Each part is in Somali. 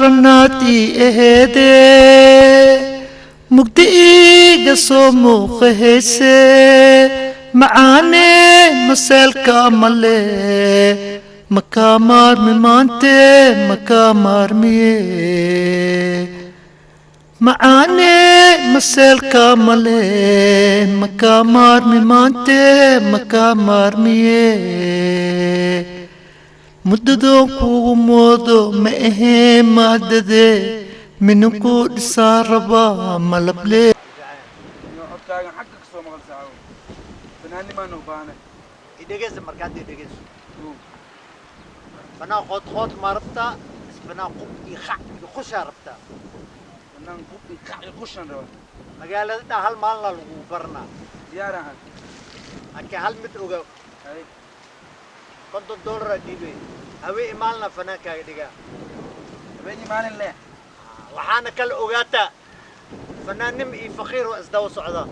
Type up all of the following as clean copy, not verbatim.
daaranaati ahede mugdiiga soo muuqahayse macaane maseelka male makaa maarmi maante makaa maarmiye macaane maseelka male makaa maarmi maante makaa maarmiye muddadoo kugu moodo ma ahee maadade mininku dhisaa rabaa malable codkaagan xagga ka soo maqal saaco fanaanimaan u baahne idhegeysa markaad idhegeyso fanaan qood ma rabtaa fanaan qub iyo qac iyo qushaa rabtaa fanaan qub iyo qac iyo qushan raba magaalada dhan hal maalina lagu baranaa diyaarahan halkee hal mid ogow $50 dhiibay haween maalna fanaankaaga dhigaa habeenii maalin leh waxaana kala ogaataa fanaanim iyo faqiir waa isdaba socdaa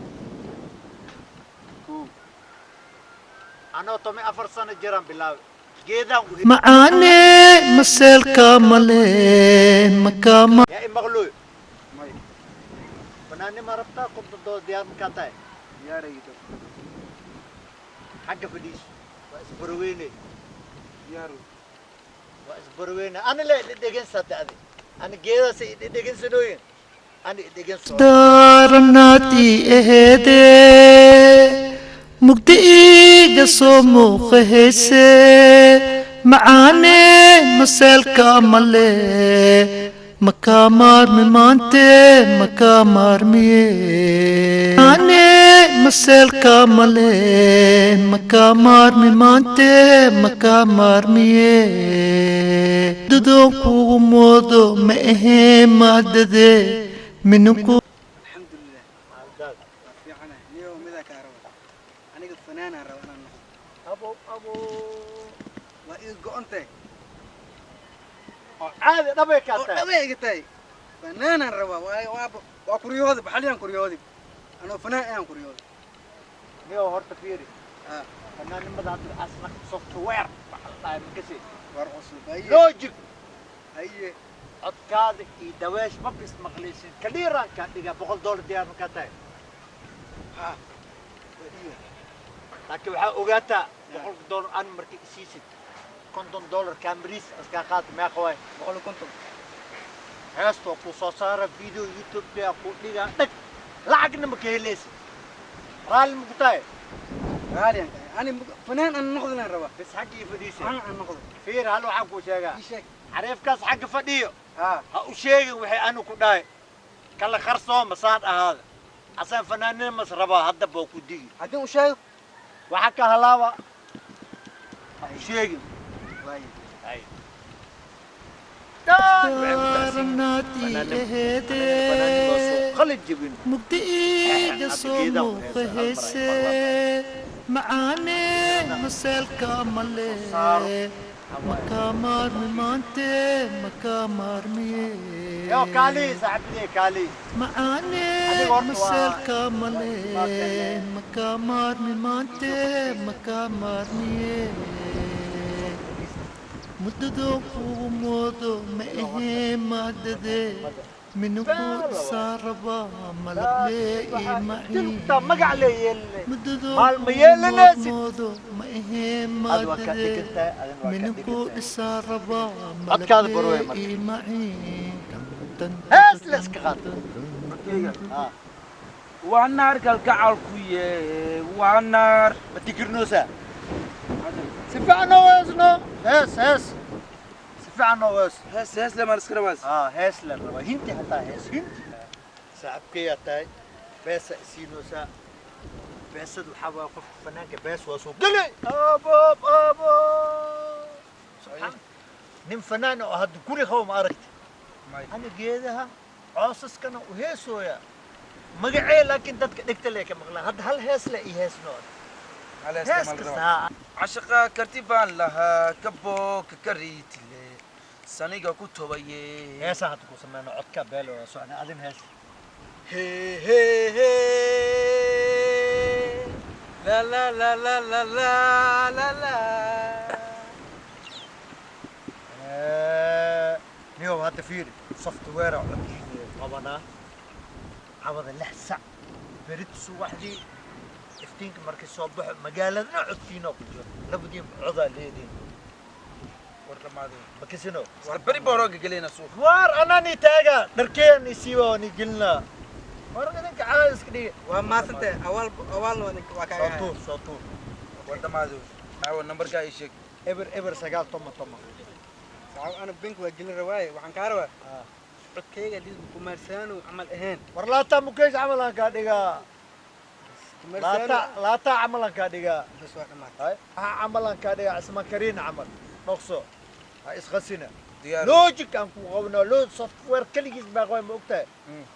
anoo 14 sano jiraan bilaabay geedaan macaane maseelka male makaa yaa imaqluy fanaanim rabtaa $50 diyaar markaa tahay diyaaraydo xagga fadhiis waa isbarweyne diyaaru waa isbarweyne ana la dhegeynsata adi ana geedaas dhegeysanooyin ana dhegeyso daaranaati ahede mugdiiga soo muuqahayse macaane maseelka male makaa maarmi maante makaa maarmiye macaane maseelka male makaa maarmi maante makaa maarmiye muddadoo kugu moodo ma ahee maadade mininku alxamdulilah waa fiicana niyo midaa kaa raba aniga fanaanaan raba inaan noqdo abo waa iga go-ontay oo caadi dhabay kaa oo tahay dhaway iga tahay fanaanaan rabaa waa kuryoodib xaliyaan kuryoodib anoo fanaan ayaan kuryoodib niyo horta fiiri fanaanimada hadda asna software waxa la dhahay makasi war cusub aye logic aye codkaada iyo daweesh ma bis maqlaysin kaliiraanka dhiga $100 diyaar markaa tahay ha wadiyo laakiin waxaa ogaataa $100 aan markii isiisid $50 kaamiriis askaa qaad meeqa waay 150 heestoo ku soo saara video youtube baa ku dhiga dhag lacagna ma ka helaysid raalli ma ku tahay raaliyan ani fanaan aan noqdaan rabaa bas xaggii fadhiisay aan noqdo fiir hal waxaan kuu sheegaa ii sheeg careefkaas xagga fadhiyo ha ha u sheegin waxay anu ku dhahay kala qarsoo masaan ahaada asaan fanaanimas rabaa hadda baa ku digi haddii u sheego waxa ka halaaba ha u sheegin waaye daaranaati ahede qalin jibin mugdiiga soo muuqahayse macaane maseelka male makaa maarmi maante makaa maarmiye yo kaali saaxiibtay kaali macaane maseelka male makaa maarmi maante makaa maarmiye muddadoo kugu moodo ma ahee maadade mininku dhisaa rabaa malable iyo dinta maciin magac leeyeelne muddadoo maalma kugu yeelanaysid moodo ma ahee ad waa ka maadade dhigantahay adan waa ka mininku dhigantahay dhisaa rabaa Codkaada barwey malable marka. iyo maciin hees leeska qaad waa naar kalgacalku ye waa naar ma digirnoosaa si fiican oo heesno hees si fiican oo hees hees lama iska rabaas hees la rabaa hinti hataa hees hinti saaxiibkeyaa tahay beesa isiinoosaa beesad waxaa waaya qofka fanaanka bees waa soo geli abo subxaan nin fanaan oo hadda guri qabo ma aragti ana geedaha coosaskana u heesooya magacee laakiin dadka dhegta lee ka maqlaan hadda hal hees le iyo heesno hees kasta cashaqa karti baan lahaa kaboo ka kariitile saniga ku tobaye heesaa hadda ku sameyno codka beelo waa socna adin hees la la la la la la la la niyo نيو هذا فيري سوفت وير قبنا عوض اللحسة بريد وحدي افتينك مركز صبح مقالة نقعد فينا لابدين عضا ليدين ورد ما دي بكسنو بري بوروق قلينا سوق وار انا نتاجا نركين نسيوا نقلنا ورقدك عايز كدي وما سنت اول وكاي صوتور ورد ما دي اول نمبر كاي شيك ابر سقال طم انا بنك وقلنا روايه وحن كاروا codkayga did kumaarsaano amal ahaan warlaata mukeys camalan ka dhiga laata camalan ka dhiga bas waa dhamaad hay camalan ka dhiga isma karin camal noqso isqasina diyaar logic aan ku qabno lo software kaligiis baa qoy ma ogtahay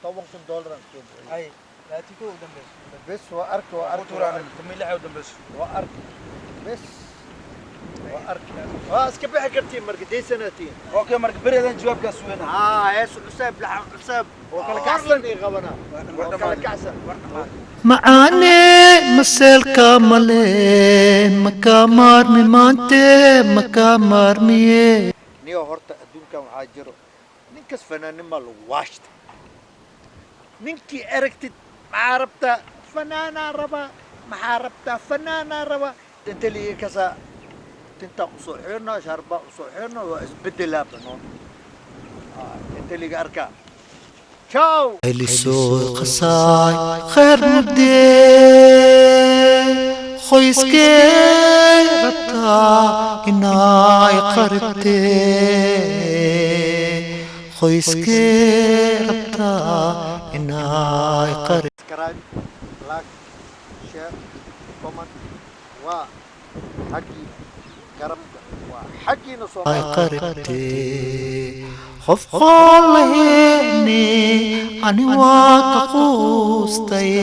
$10,000 aan soo ay laatiko u dambeys bes waa arko turaan kamila u dambeys waa arko bes اسكب حكرتين مرقدي سنتين اوكي مرق بريدان جوابك سوينا هي حساب لحق حساب وكل كعسل غبنا وكل كعسل معاني مسيل كاملة مكامار ميمانتي مكامار ميه نيو هورتا ادون كان عاجرو نينكس فنان مال واشت نينكي اركتت معربتا فنانا ربا محاربتا فنانا ربا انت اللي كسا انت صحينا شربا صحينا واسبدلها بنون انت اللي اركا تشاو اللي سوق قصاي خير مدي خويسكي ربطا إناي قربتي خويسكي ربطا إناي قربتي سبسكرايب لايك شير كومنت و حقي قربت وحقي نصوص قربتي خف الله إني أنا واقف وسطي